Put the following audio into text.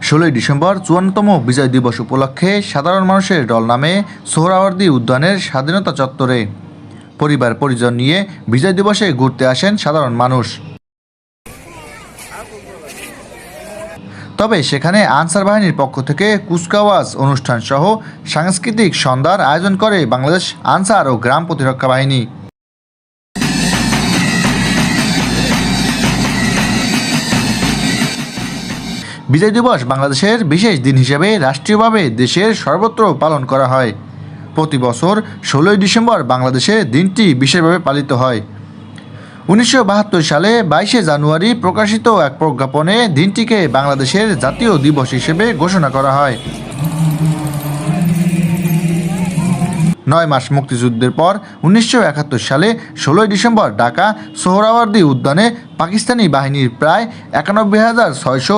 16 December 54তম বিজয় দিবস উপলক্ষে সাধারণ মানুষের দল নামে সোহরাওয়ার্দী উদ্যানের স্বাধীনতা চত্বরে পরিবার পরিজন নিয়ে বিজয় দিবসে ঘুরতে আসেন সাধারণ মানুষ। তবে সেখানে আনসার বাহিনীর পক্ষ থেকে কুচকাওয়াজ অনুষ্ঠান সহ সাংস্কৃতিক সন্ধ্যার আয়োজন করে বাংলাদেশ আনসার ও গ্রাম প্রতিরক্ষা বাহিনী। বিজয় দিবস বাংলাদেশের বিশেষ দিন হিসেবে রাষ্ট্রীয়ভাবে দেশের সর্বত্র পালন করা হয়। প্রতি বছর 16 ডিসেম্বর বাংলাদেশে দিনটি বিশেষভাবে পালিত হয়। 1972 সালে 22শে জানুয়ারি প্রকাশিত এক প্রজ্ঞাপনে দিনটিকে বাংলাদেশের জাতীয় দিবস হিসেবে ঘোষণা করা হয়। 9 মাস মুক্তিযুদ্ধের পর 1971 সালে 16 ডিসেম্বর ঢাকা সোহরাওয়ার্দী উদ্যানে পাকিস্তানি বাহিনীর প্রায় 91,600